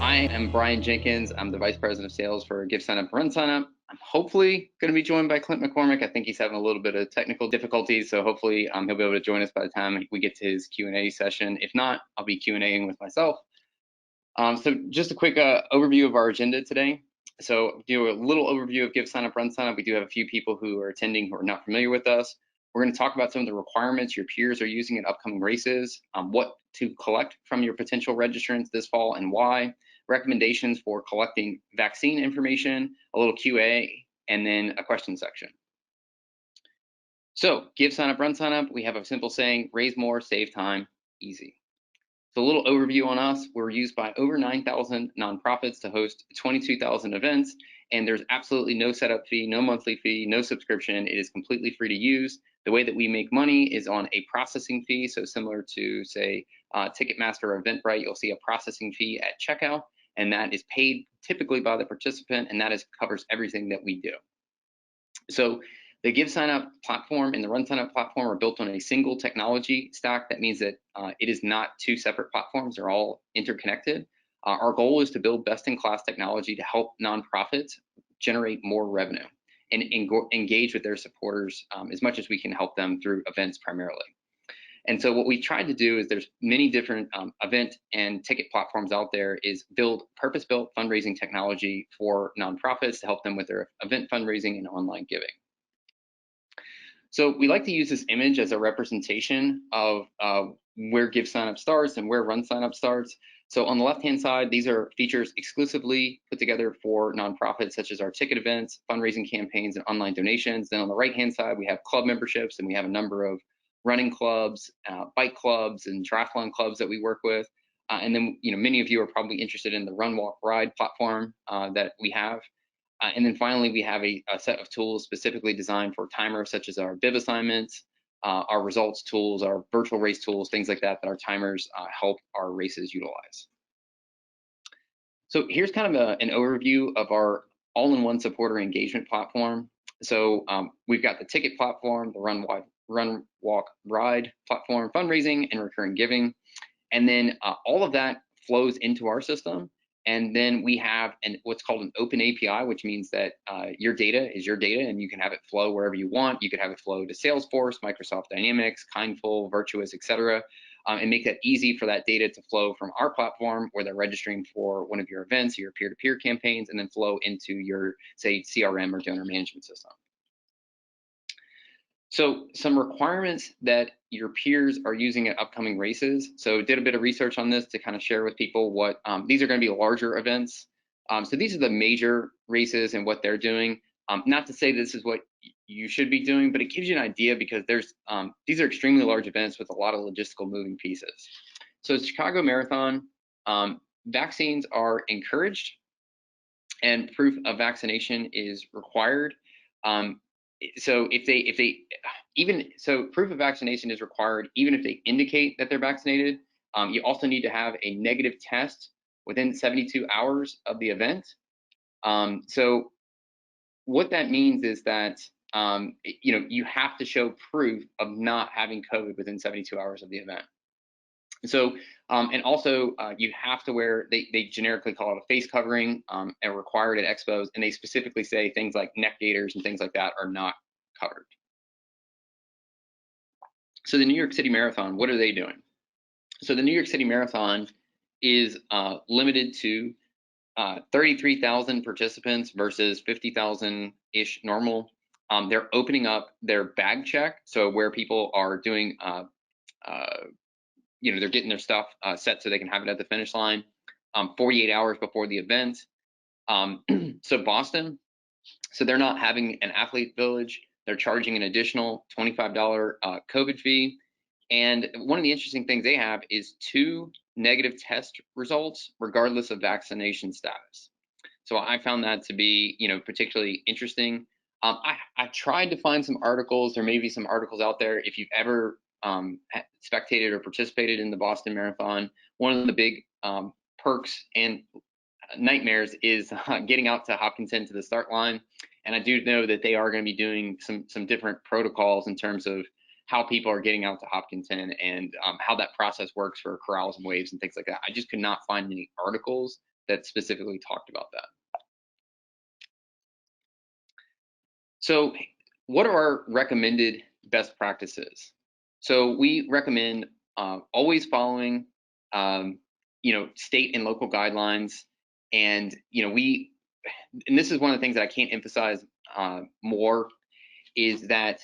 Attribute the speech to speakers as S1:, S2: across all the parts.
S1: I am Brian Jenkins. I'm the Vice President of Sales for GiveSignup, RunSignup. I'm hopefully going to be joined by Clint McCormick. I think he's having a little bit of technical difficulties, so hopefully he'll be able to join us by the time we get to his Q&A session. If not, I'll be Q&Aing with myself. So just a quick overview of our agenda today. So do a little overview of GiveSignup, RunSignup. We do have a few people who are attending who are not familiar with us. We're going to talk about some of the requirements your peers are using in upcoming races, what to collect from your potential registrants this fall and why, recommendations for collecting vaccine information, a little QA, and then a question section. So GiveSignup, RunSignup, we have a simple saying, raise more, save time, easy. So a little overview on us. We're used by over 9,000 nonprofits to host 22,000 events, and there's absolutely no setup fee, no monthly fee, no subscription. It is completely free to use. The way that we make money is on a processing fee. So similar to, say, Ticketmaster or Eventbrite, you'll see a processing fee at checkout, and that is paid typically by the participant, and that covers everything that we do. So the GiveSignup platform and the RunSignup platform are built on a single technology stack. That means that it is not two separate platforms. They're all interconnected. Our goal is to build best-in-class technology to help nonprofits generate more revenue and engage with their supporters as much as we can help them through events primarily. And so what we tried to do is there's many different event and ticket platforms out there, is build purpose-built fundraising technology for nonprofits to help them with their event fundraising and online giving. So we like to use this image as a representation of where GiveSignup starts and where RunSignup starts. So on the left-hand side, these are features exclusively put together for nonprofits, such as our ticket events, fundraising campaigns, and online donations. Then on the right-hand side, we have club memberships, and we have a number of running clubs, bike clubs, and triathlon clubs that we work with. And then, many of you are probably interested in the Run, Walk, Ride platform that we have. And then finally, we have a set of tools specifically designed for timers, such as our bib assignments, our results tools, our virtual race tools, things like that our timers help our races utilize. So here's kind of an overview of our all-in-one supporter engagement platform. So we've got the ticket platform, the Run, Walk, Ride platform, fundraising, and recurring giving. And then all of that flows into our system. And then we have what's called an open API, which means that your data is your data, and you can have it flow wherever you want. You could have it flow to Salesforce, Microsoft Dynamics, Kindful, Virtuous, etc., and make that easy for that data to flow from our platform, where they're registering for one of your events, your peer-to-peer campaigns, and then flow into your, say, CRM or donor management system. So some requirements that your peers are using at upcoming races. So did a bit of research on this to kind of share with people what these are going to be larger events. So these are the major races and what they're doing. Not to say this is what you should be doing, but it gives you an idea, because these are extremely large events with a lot of logistical moving pieces. So Chicago Marathon, vaccines are encouraged, and proof of vaccination is required. So proof of vaccination is required even if they indicate that they're vaccinated. You also need to have a negative test within 72 hours of the event. So what that means is that you have to show proof of not having COVID within 72 hours of the event. So and also you have to wear, they generically call it a face covering, and required at expos, and they specifically say things like neck gaiters and things like that are not covered. So the New York City Marathon, what are they doing? So the New York City Marathon is limited to 33,000 participants versus 50,000-ish normal. They're opening up their bag check, so where people are doing they're getting their stuff set so they can have it at the finish line 48 hours before the event. So Boston, so they're not having an athlete village. They're charging an additional $25 COVID fee. And one of the interesting things they have is 2 negative test results regardless of vaccination status. So I found that to be, particularly interesting. I tried to find some articles. There may be some articles out there. If you've ever spectated or participated in the Boston Marathon, one of the big perks and nightmares is getting out to Hopkinton to the start line. And I do know that they are going to be doing some different protocols in terms of how people are getting out to Hopkinton and how that process works for corrals and waves and things like that. I just could not find any articles that specifically talked about that. So what are our recommended best practices? So we recommend always following, state and local guidelines. And, and this is one of the things that I can't emphasize more, is that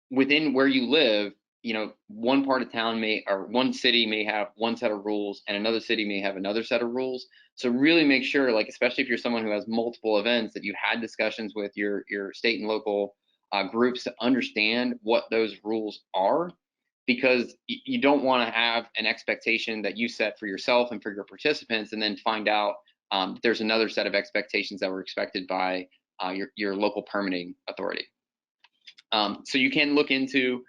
S1: within where you live, one part of town or one city may have one set of rules and another city may have another set of rules. So really make sure, like, especially if you're someone who has multiple events, that you had discussions with your state and local groups to understand what those rules are, because you don't want to have an expectation that you set for yourself and for your participants and then find out there's another set of expectations that were expected by your local permitting authority. So you can look into,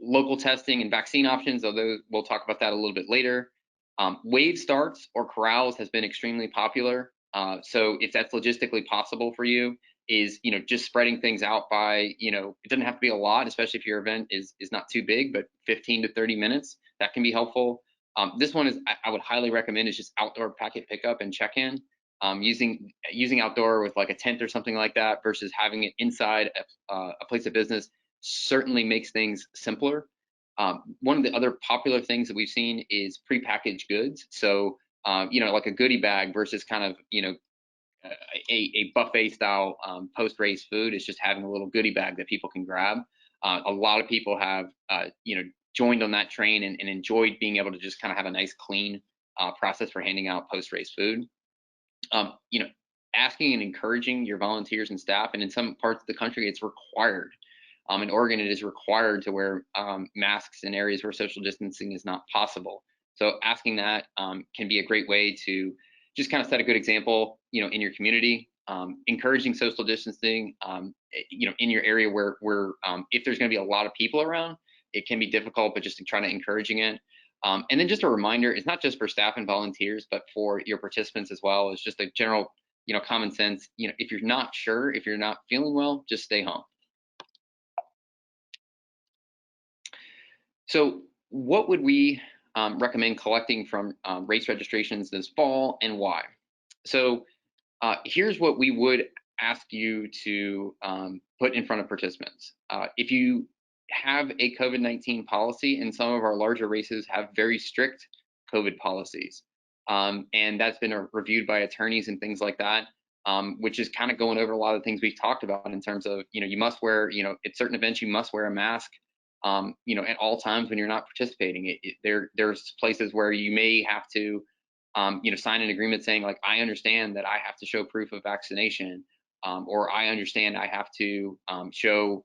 S1: local testing and vaccine options, although we'll talk about that a little bit later. Wave starts or corrals has been extremely popular. So if that's logistically possible for you, is just spreading things out by, it doesn't have to be a lot, especially if your event is not too big, but 15 to 30 minutes, that can be helpful. This one is, I would highly recommend, is just outdoor packet pickup and check-in. Using outdoor with like a tent or something like that versus having it inside a place of business certainly makes things simpler. One of the other popular things that we've seen is prepackaged goods. So, like a goodie bag versus kind of, a buffet style post-race food is just having a little goodie bag that people can grab. A lot of people have, joined on that train and enjoyed being able to just kind of have a nice clean process for handing out post-race food. Asking and encouraging your volunteers and staff, and in some parts of the country, it's required. In Oregon, it is required to wear masks in areas where social distancing is not possible. So asking that can be a great way to just kind of set a good example, in your community. Encouraging social distancing, in your area where if there's going to be a lot of people around, it can be difficult, but just trying to encouraging it. And then just a reminder, it's not just for staff and volunteers, but for your participants as well. It's just a general, common sense. If you're not sure, if you're not feeling well, just stay home. So what would we recommend collecting from race registrations this fall, and why? So here's what we would ask you to put in front of participants. If you have a COVID-19 policy, and some of our larger races have very strict COVID policies, and that's been reviewed by attorneys and things like that, which is kind of going over a lot of things we've talked about in terms of, you must wear, at certain events, you must wear a mask, at all times when you're not participating. There's places where you may have to, sign an agreement saying, like, I understand that I have to show proof of vaccination, or I understand I have to show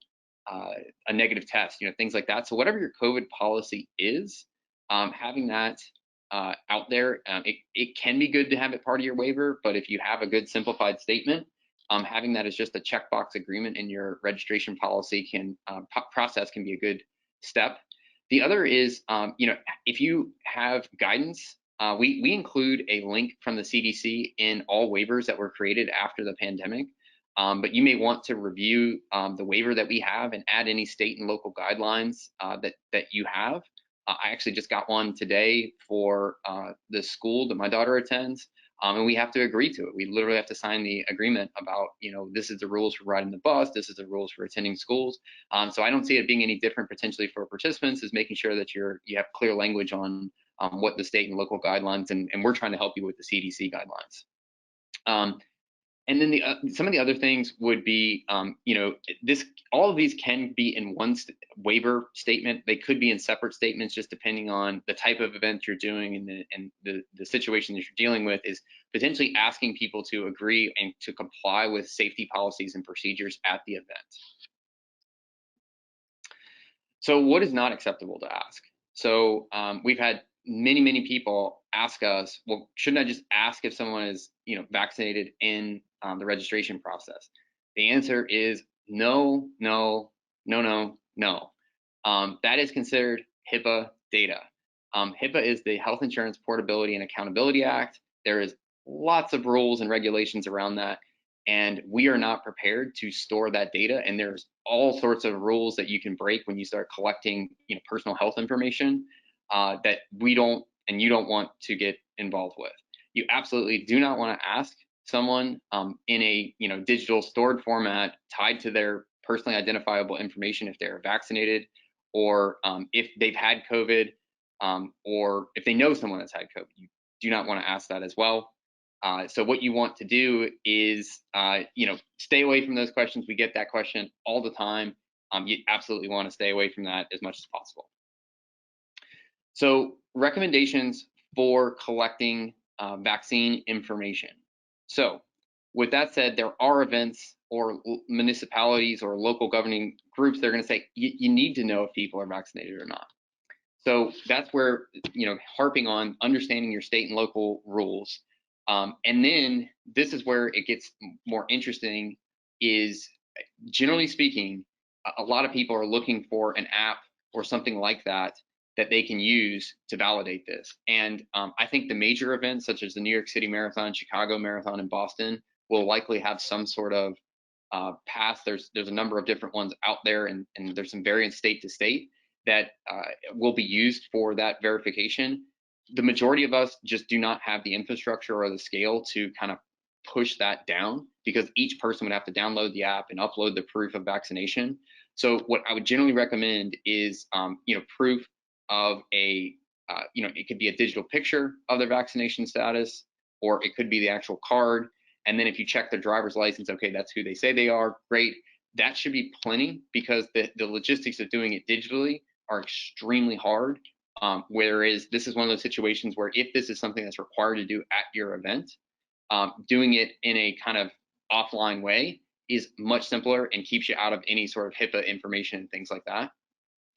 S1: a negative test, things like that. So whatever your COVID policy is, having that out there, it can be good to have it part of your waiver, but if you have a good simplified statement, having that as just a checkbox agreement in your registration policy process can be a good step. The other is, if you have guidance, we include a link from the CDC in all waivers that were created after the pandemic. But you may want to review the waiver that we have and add any state and local guidelines that you have. I actually just got one today for the school that my daughter attends, and we have to agree to it. We literally have to sign the agreement about, this is the rules for riding the bus, this is the rules for attending schools. So I don't see it being any different potentially for participants, is making sure that you have clear language on what the state and local guidelines, and we're trying to help you with the CDC guidelines. And then some of the other things would be, all of these can be in one waiver statement. They could be in separate statements, just depending on the type of event you're doing and the situation that you're dealing with, is potentially asking people to agree and to comply with safety policies and procedures at the event. So what is not acceptable to ask? So we've had many people ask us, well, shouldn't I just ask if someone is, vaccinated in the registration process? The answer is no, no, no, no, no. That is considered HIPAA data. HIPAA is the Health Insurance Portability and Accountability Act. There is lots of rules and regulations around that, and we are not prepared to store that data. And there's all sorts of rules that you can break when you start collecting, personal health information that we don't and you don't want to get involved with. you absolutely do not want to ask someone in a digital stored format tied to their personally identifiable information if they're vaccinated, or if they've had COVID, or if they know someone that's had COVID. You do not want to ask that as well. So what you want to do is, stay away from those questions. We get that question all the time. You absolutely want to stay away from that as much as possible. So recommendations for collecting vaccine information. So with that said, there are events or municipalities or local governing groups that are going to say you need to know if people are vaccinated or not. So that's where, harping on understanding your state and local rules. And then this is where it gets more interesting, is generally speaking, a lot of people are looking for an app or something like that they can use to validate this. And I think the major events such as the New York City Marathon, Chicago Marathon, and Boston will likely have some sort of pass. There's a number of different ones out there, and there's some variance state to state that will be used for that verification. The majority of us just do not have the infrastructure or the scale to kind of push that down, because each person would have to download the app and upload the proof of vaccination. So what I would generally recommend is, proof of a, it could be a digital picture of their vaccination status, or it could be the actual card. And then if you check their driver's license, okay, that's who they say they are, great. That should be plenty, because the logistics of doing it digitally are extremely hard. Whereas this is one of those situations where if this is something that's required to do at your event, doing it in a kind of offline way is much simpler and keeps you out of any sort of HIPAA information and things like that.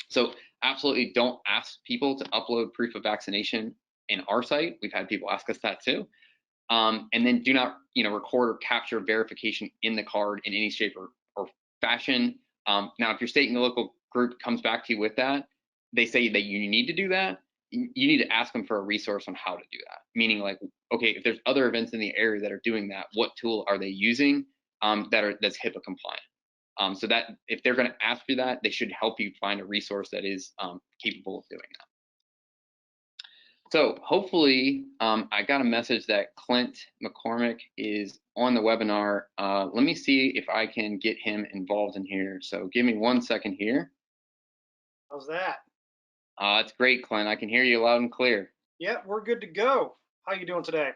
S1: So absolutely don't ask people to upload proof of vaccination in our site. We've had people ask us that too. And then do not, record or capture verification in the card in any shape or fashion. Now, if your state and the local group comes back to you with that, they say that you need to do that, you need to ask them for a resource on how to do that. Meaning, like, okay, if there's other events in the area that are doing that, what tool are they using that's HIPAA compliant? So that if they're going to ask you that, they should help you find a resource that is capable of doing that. So hopefully, I got a message that Clint McCormick is on the webinar. Let me see if I can get him involved in here. So give me 1 second here.
S2: How's that?
S1: It's great, Clint. I can hear you loud and clear.
S2: Yeah, we're good to go. How you doing today?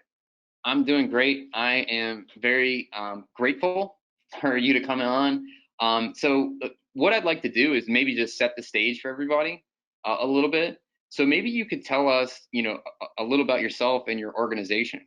S1: I'm doing great. I am very grateful for you to come on. So what I'd like to do is maybe just set the stage for everybody a little bit. So maybe you could tell us, a little about yourself and your organization.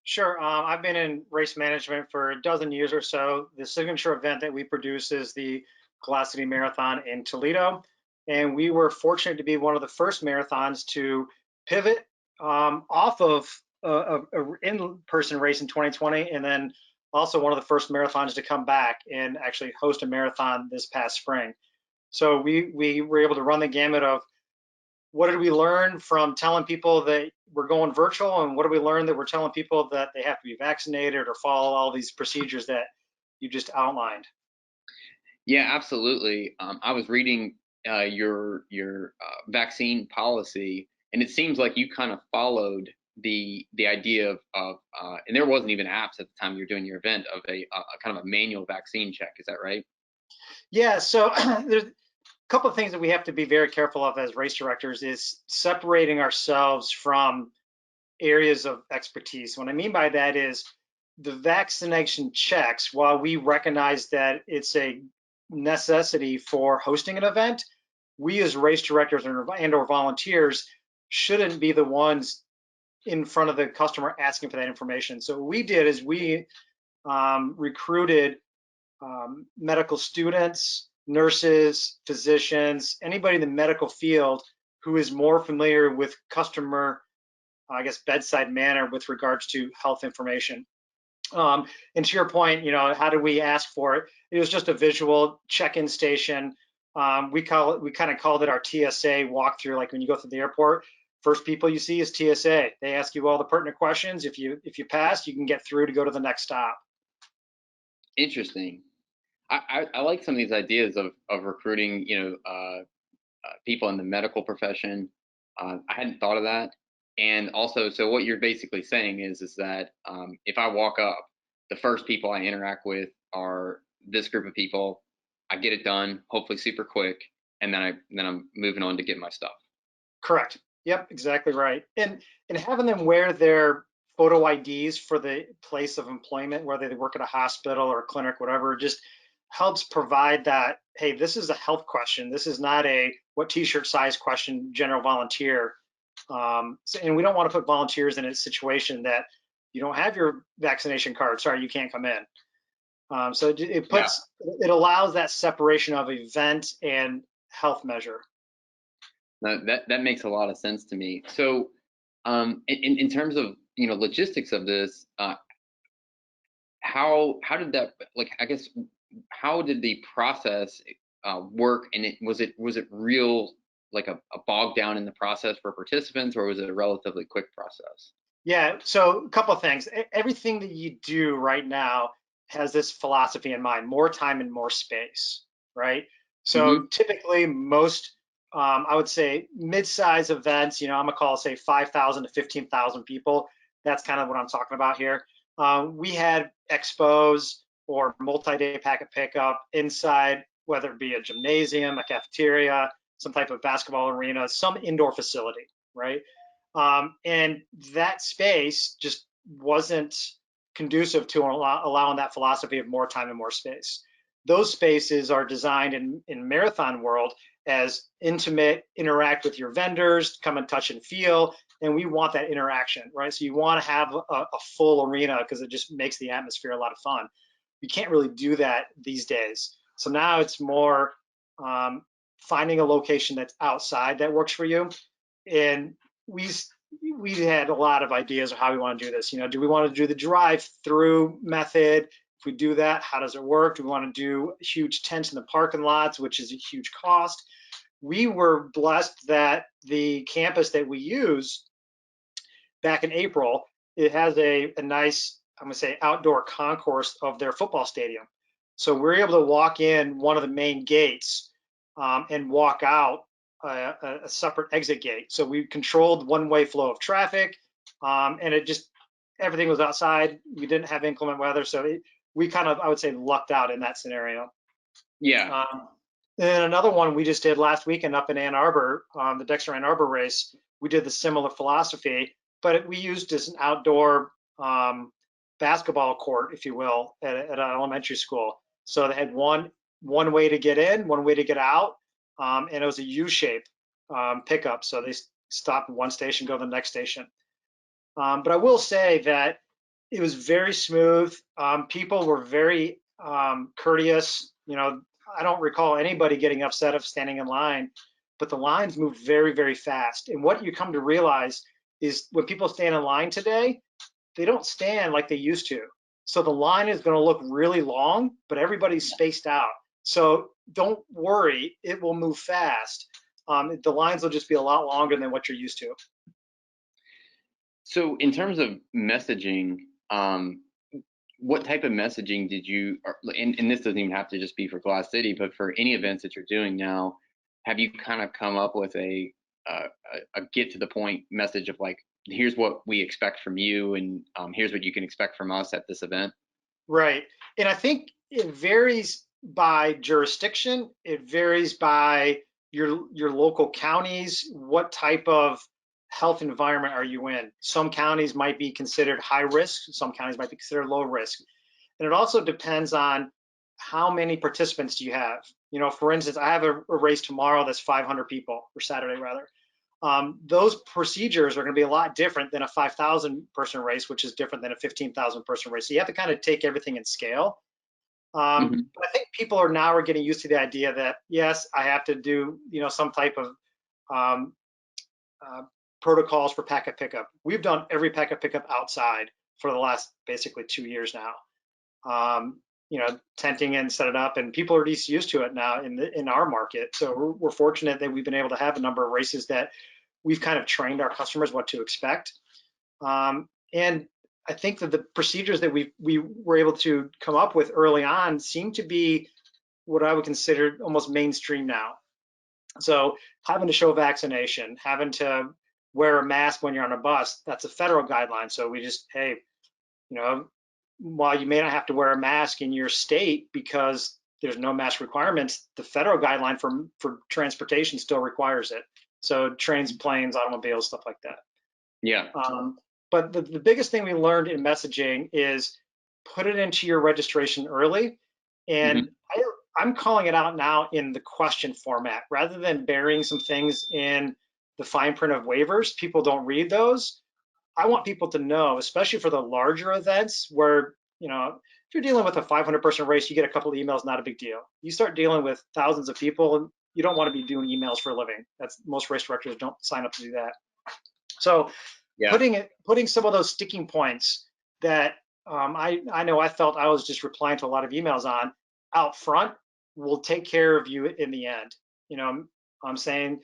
S2: Sure. I've been in race management for a dozen years or so. The signature event that we produce is the Glass City Marathon in Toledo. And we were fortunate to be one of the first marathons to pivot off of an in-person race in 2020, and then also one of the first marathons to come back and actually host a marathon this past spring. So we were able to run the gamut of what did we learn from telling people that we're going virtual, and what did we learn that we're telling people that they have to be vaccinated or follow all these procedures that you just outlined?
S1: Yeah, absolutely. I was reading your vaccine policy, and it seems like you kind of followed the idea of and there wasn't even apps at the time you were doing your event, of a kind of a manual vaccine check. Is that right?
S2: Yeah. So there's a couple of things that we have to be very careful of as race directors is separating ourselves from areas of expertise. What I mean by that is the vaccination checks, while we recognize that it's a necessity for hosting an event, we as race directors and or volunteers shouldn't be the ones in front of the customer asking for that information. So what we did is we recruited medical students, nurses, physicians, anybody in the medical field who is more familiar with customer, I guess, bedside manner with regards to health information. And to your point, how do we ask for it? It was just a visual check-in station. We kind of called it our TSA walkthrough. Like when you go through the airport, first people you see is TSA. They ask you all the pertinent questions. If you pass, you can get through to go to the next stop.
S1: Interesting. I like some of these ideas of recruiting, people in the medical profession. I hadn't thought of that. And also, so what you're basically saying is that if I walk up, the first people I interact with are this group of people. I get it done, hopefully super quick, and then I'm moving on to get my stuff.
S2: Correct. Yep, exactly right. And having them wear their photo IDs for the place of employment, whether they work at a hospital or a clinic, whatever, just helps provide that, hey, this is a health question. This is not a what t-shirt size question, general volunteer. And we don't want to put volunteers in a situation that you don't have your vaccination card. Sorry, you can't come in. So
S1: Yeah.
S2: it allows that separation of event and health measure.
S1: No, that makes a lot of sense to me. So, in terms of logistics of this, how did that, like, I guess, how did the process work? And was it real, like a bog down in the process for participants, or was it a relatively quick process?
S2: Yeah, so a couple of things. Everything that you do right now has this philosophy in mind, more time and more space, right? So
S1: Mm-hmm.
S2: typically most, I would say mid-size events, I'm gonna call, say 5,000 to 15,000 people. That's kind of what I'm talking about here. We had expos or multi-day packet pickup inside, whether it be a gymnasium, a cafeteria, some type of basketball arena, some indoor facility, right? And that space just wasn't conducive to allowing that philosophy of more time and more space. Those spaces are designed in marathon world as intimate, interact with your vendors, come and touch and feel, and we want that interaction, right? So you want to have a full arena because it just makes the atmosphere a lot of fun. You can't really do that these days. So now it's more finding a location that's outside that works for you. And we we had a lot of ideas of how we want to do this. Do we want to do the drive-through method? If we do that, how does it work? Do we want to do huge tents in the parking lots, which is a huge cost? We were blessed that the campus that we use back in April, it has a nice, I'm gonna say, outdoor concourse of their football stadium. So we're able to walk in one of the main gates and walk out a separate exit gate. So we controlled one-way flow of traffic, and it just everything was outside. We didn't have inclement weather, so we kind of, I would say, lucked out in that scenario.
S1: Yeah.
S2: And another one we just did last weekend up in Ann Arbor, the Dexter Ann Arbor race. We did the similar philosophy, but we used as an outdoor basketball court, if you will, at an elementary school. So they had one way to get in, one way to get out, and it was a U-shape pickup. So they stop at one station, go to the next station. But I will say that it was very smooth. People were very courteous. I don't recall anybody getting upset of standing in line, but the lines moved very, very fast. And what you come to realize is when people stand in line today, they don't stand like they used to. So the line is going to look really long, but everybody's spaced out. So don't worry, it will move fast. The lines will just be a lot longer than what you're used to.
S1: So in terms of messaging, what type of messaging did you, and this doesn't even have to just be for Glass City, but for any events that you're doing now, have you kind of come up with a get to the point message of like, here's what we expect from you, and here's what you can expect from us at this event?
S2: Right. And I think it varies by jurisdiction. It varies by your local counties. What type of health environment are you in? Some counties might be considered high risk. Some counties might be considered low risk. And it also depends on how many participants do you have. For instance, I have a race tomorrow that's 500 people, or Saturday rather. Those procedures are going to be a lot different than a 5,000 person race, which is different than a 15,000 person race. So you have to kind of take everything in scale.
S1: Mm-hmm.
S2: But I think people are getting used to the idea that, yes, I have to do, some type of um, protocols for packet pickup. We've done every packet pickup outside for the last basically 2 years now. Tenting and set it up, and people are just used to it now in our market. So we're fortunate that we've been able to have a number of races that we've kind of trained our customers what to expect. And I think that the procedures that we were able to come up with early on seem to be what I would consider almost mainstream now. So having to show vaccination, having to wear a mask when you're on a bus. That's a federal guideline. So we just, hey, you know, while you may not have to wear a mask in your state because there's no mask requirements, the federal guideline for transportation still requires it. So trains, planes, automobiles, stuff like that.
S1: Yeah.
S2: But the biggest thing we learned in messaging is put it into your registration early.
S1: Hmm.
S2: And I'm calling it out now in the question format rather than burying some things in the fine print of waivers. People don't read those. I want people to know, especially for the larger events where, you know, if you're dealing with a 500-person race, you get a couple of emails, not a big deal. You start dealing with thousands of people, you don't want to be doing emails for a living. That's most race directors don't sign up to do that. So
S1: Yeah.
S2: putting some of those sticking points that I know I felt I was just replying to a lot of emails on out front will take care of you in the end. You know, I'm saying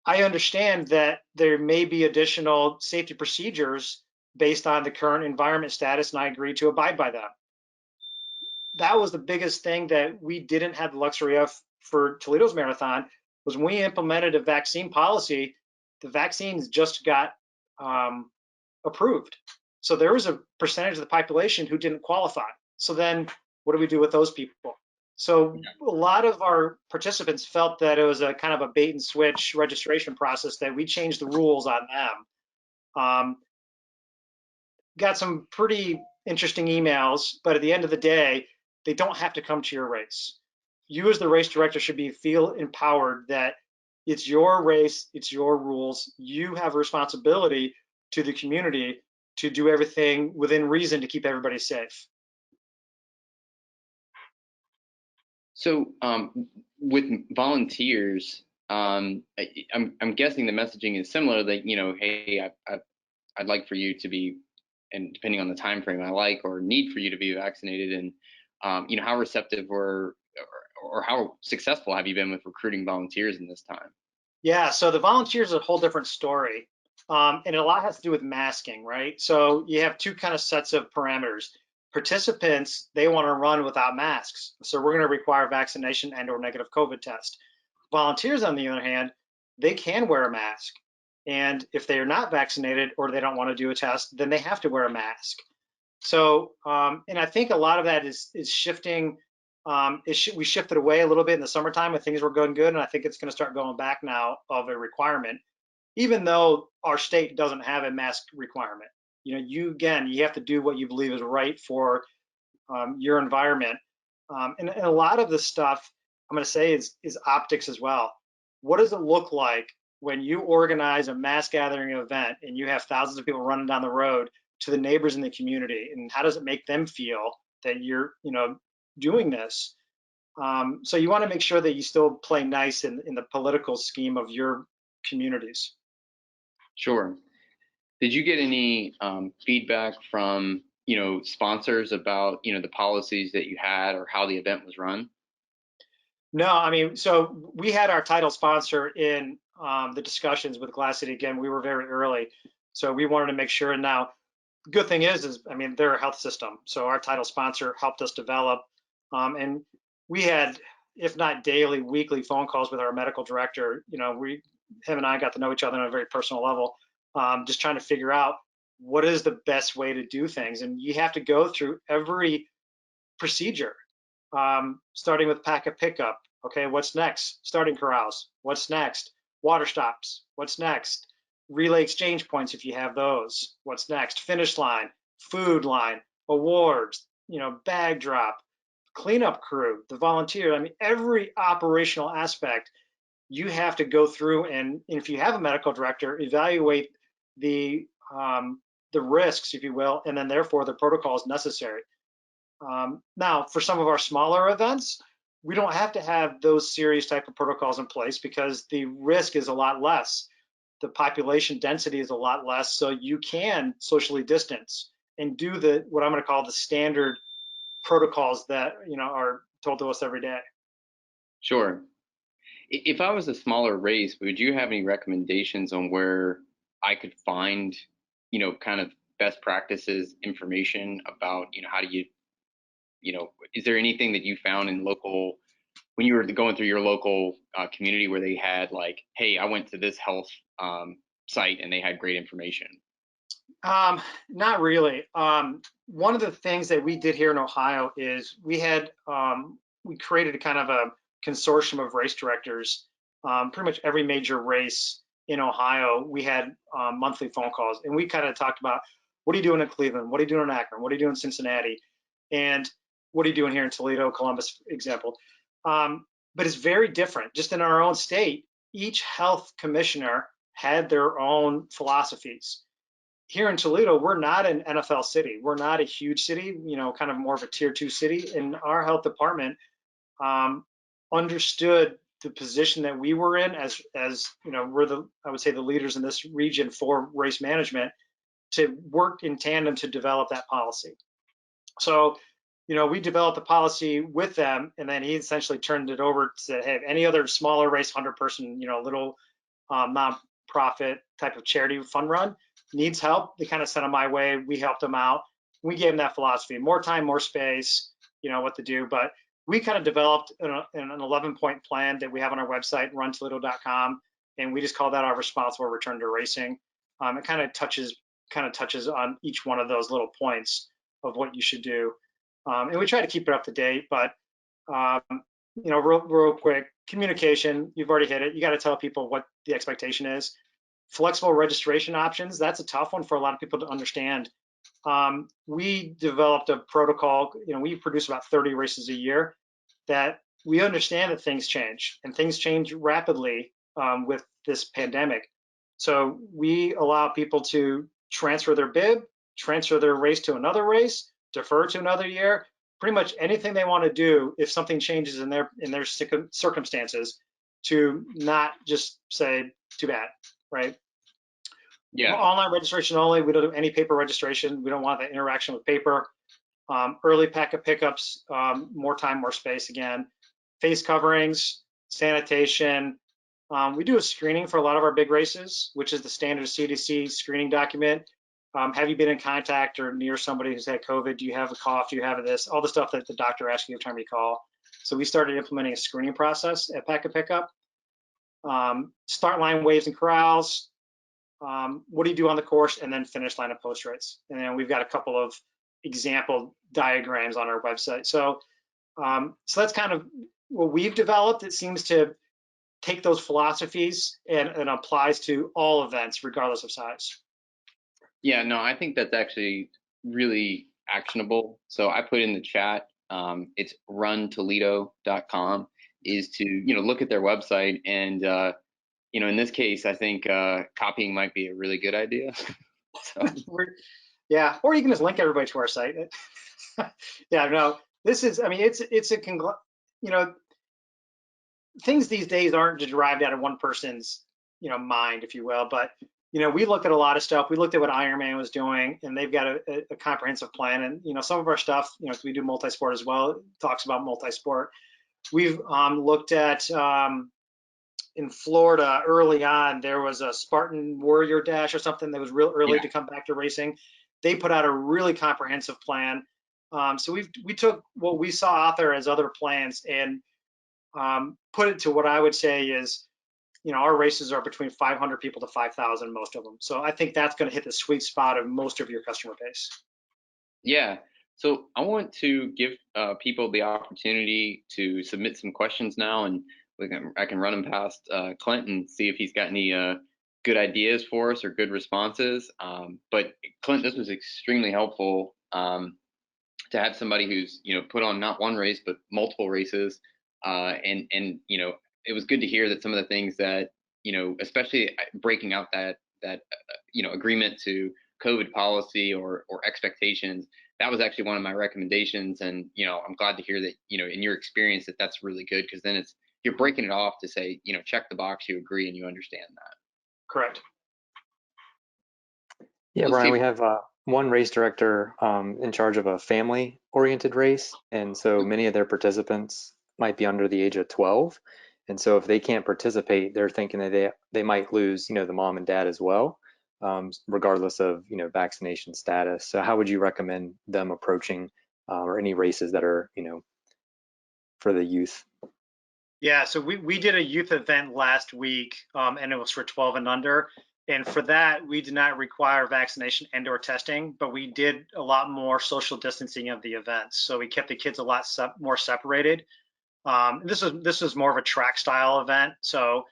S2: I understand that there may be additional safety procedures based on the current environment status, and I agree to abide by them. That was the biggest thing that we didn't have the luxury of for Toledo's marathon was when we implemented a vaccine policy, the vaccines just got approved. So there was a percentage of the population who didn't qualify. So then what do we do with those people? So a lot of our participants felt that it was a kind of a bait and switch registration process that we changed the rules on them. Got some pretty interesting emails, but at the end of the day, they don't have to come to your race. You as the race director should feel empowered that it's your race, it's your rules. You have a responsibility to the community to do everything within reason to keep everybody safe.
S1: So with volunteers, I'm guessing the messaging is similar. That hey, I'd like for you to be, and depending on the time frame, I like or need for you to be vaccinated. And how receptive or how successful have you been with recruiting volunteers in this time?
S2: Yeah, so the volunteers is a whole different story. And a lot has to do with masking, right? So you have two kind of sets of parameters. Participants, they want to run without masks. So we're going to require vaccination and or negative COVID test. Volunteers, on the other hand, they can wear a mask. And if they are not vaccinated or they don't want to do a test, then they have to wear a mask. So, and I think a lot of that is shifting. We shifted away a little bit in the summertime when things were going good, and I think it's going to start going back now of a requirement, even though our state doesn't have a mask requirement. You know, you have to do what you believe is right for your environment, and a lot of this stuff I'm going to say is optics as well. What does it look like when you organize a mass gathering event and you have thousands of people running down the road to the neighbors in the community, and how does it make them feel that you're doing this? So you want to make sure that you still play nice in the political scheme of your communities.
S1: Sure. Did you get any feedback from sponsors about the policies that you had or how the event was run?
S2: No, I mean, so we had our title sponsor in the discussions with Glass City. Again, we were very early, so we wanted to make sure. And now, good thing is I mean, they're a health system, so our title sponsor helped us develop, and we had, if not daily, weekly phone calls with our medical director. Him and I got to know each other on a very personal level, just trying to figure out what is the best way to do things. And you have to go through every procedure, starting with packet pickup. Okay, what's next? Starting corrals. What's next? Water stops. What's next? Relay exchange points if you have those. What's next? Finish line, food line, awards, bag drop, cleanup crew, the volunteer. I mean, every operational aspect you have to go through, and if you have a medical director, evaluate the risks, if you will, and then therefore the protocols necessary. Now, for some of our smaller events, we don't have to have those serious type of protocols in place because the risk is a lot less. The population density is a lot less, so you can socially distance and do what I'm going to call the standard protocols that are told to us every day.
S1: Sure. If I was a smaller race, would you have any recommendations on where I could find, kind of best practices information about, how do you, is there anything that you found in when you were going through your local community where they had like, hey, I went to this health site and they had great information?
S2: Not really. One of the things that we did here in Ohio is we created a kind of a consortium of race directors. Pretty much every major race in Ohio, we had monthly phone calls, and we kind of talked about, what are you doing in Cleveland? What are you doing in Akron? What are you doing in Cincinnati? And what are you doing here in Toledo, Columbus, example? But it's very different. Just in our own state, each health commissioner had their own philosophies. Here in Toledo, we're not an NFL city. We're not a huge city, kind of more of a tier 2 city. And our health department understood the position that we were in as we're I would say the leaders in this region for race management, to work in tandem to develop that policy. So, we developed the policy with them, and then he essentially turned it over, said, hey, any other smaller race, 100-person, little nonprofit type of charity fund run needs help, they kind of sent them my way. We helped them out. We gave them that philosophy: more time, more space, what to do. But we kind of developed an 11-point plan that we have on our website, runtoledo.com, and we just call that our responsible return to racing. It kind of touches on each one of those little points of what you should do. And we try to keep it up to date, but real quick, communication, you've already hit it. You got to tell people what the expectation is. Flexible registration options, that's a tough one for a lot of people to understand. We developed a protocol, we produce about 30 races a year, that we understand that things change, and things change rapidly with this pandemic. So we allow people to transfer their bib, transfer their race to another race, defer to another year, pretty much anything they want to do if something changes in their circumstances, to not just say, too bad, right?
S1: Yeah.
S2: Online registration only. We don't do any paper registration. We don't want that interaction with paper. Early packet pickups, more time, more space again. Face coverings, sanitation. We do a screening for a lot of our big races, which is the standard CDC screening document. Have you been in contact or near somebody who's had COVID? Do you have a cough? Do you have this? All the stuff that the doctor asks you every time you call. So we started implementing a screening process at packet pickup. Start line waves and corrals. What do you do on the course? And then finish line and post rates. And then we've got a couple of example diagrams on our website. So that's kind of what we've developed. It seems to take those philosophies and applies to all events, regardless of size.
S1: Yeah, no, I think that's actually really actionable. So I put in the chat, it's runtoledo.com, is to, look at their website. And, in this case, I think copying might be a really good idea. So.
S2: Yeah, or you can just link everybody to our site. Yeah, no, this is, it's a, things these days aren't derived out of one person's, mind, if you will. But, we looked at a lot of stuff. We looked at what Ironman was doing, and they've got a comprehensive plan. And, some of our stuff, we do multi-sport as well, talks about multi-sport. We've looked at, in Florida early on, there was a Spartan Warrior Dash or something that was real early to come back to racing. They put out a really comprehensive plan. So we took what we saw out there as other plans and put it to what I would say is, our races are between 500 people to 5,000, most of them. So I think that's going to hit the sweet spot of most of your customer base.
S1: Yeah. So I want to give people the opportunity to submit some questions now, and I can run them past Clint and see if he's got any good ideas for us or good responses. But Clint, this was extremely helpful to have somebody who's put on not one race but multiple races, and it was good to hear that some of the things that especially breaking out that agreement to COVID policy or expectations. That was actually one of my recommendations, and I'm glad to hear that in your experience that's really good, because then you're breaking it off to say check the box, you agree and you understand that.
S2: Correct.
S3: Yeah, Brian, we have one race director in charge of a family-oriented race, and so many of their participants might be under the age of 12, and so if they can't participate, they're thinking that they might lose the mom and dad as well, regardless of vaccination status. So how would you recommend them approaching or any races that are for the youth?
S2: Yeah, so we did a youth event last week, and it was for 12 and under. And for that, we did not require vaccination and/or testing, but we did a lot more social distancing of the events. So we kept the kids a lot more separated. This was more of a track style event. So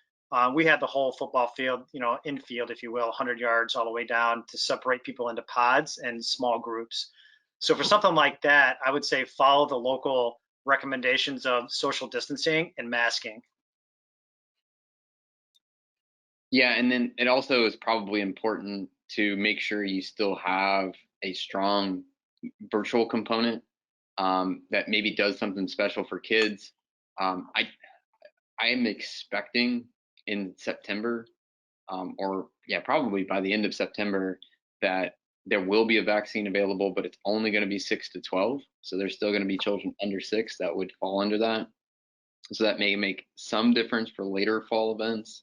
S2: we had the whole football field, infield, if you will, 100 yards all the way down to separate people into pods and small groups. So for something like that, I would say follow the local recommendations of social distancing and masking.
S1: Yeah, and then it also is probably important to make sure you still have a strong virtual component that maybe does something special for kids. I am expecting in September, or yeah, probably by the end of September, that there will be a vaccine available, but it's only going to be 6 to 12. So there's still going to be children under 6 that would fall under that. So that may make some difference for later fall events.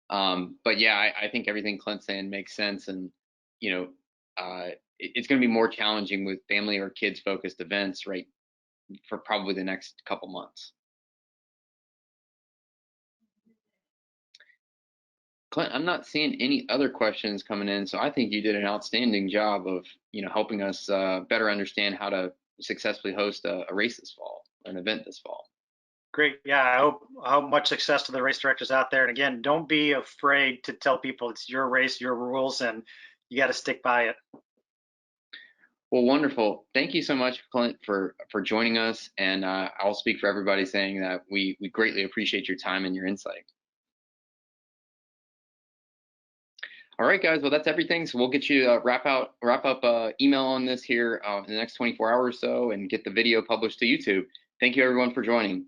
S1: But yeah, I think everything Clint's saying makes sense, and it's going to be more challenging with family or kids focused events, right, for probably the next couple months. Clint, I'm not seeing any other questions coming in, so I think you did an outstanding job of helping us better understand how to successfully host a race this fall, or an event this fall.
S2: Great. Yeah, I hope much success to the race directors out there. And again, don't be afraid to tell people it's your race, your rules, and you got to stick by it.
S1: Well, wonderful. Thank you so much, Clint, for joining us. And I'll speak for everybody saying that we greatly appreciate your time and your insight. All right, guys. Well, that's everything. So we'll get you a wrap up email on this here in the next 24 hours or so, and get the video published to YouTube. Thank you, everyone, for joining.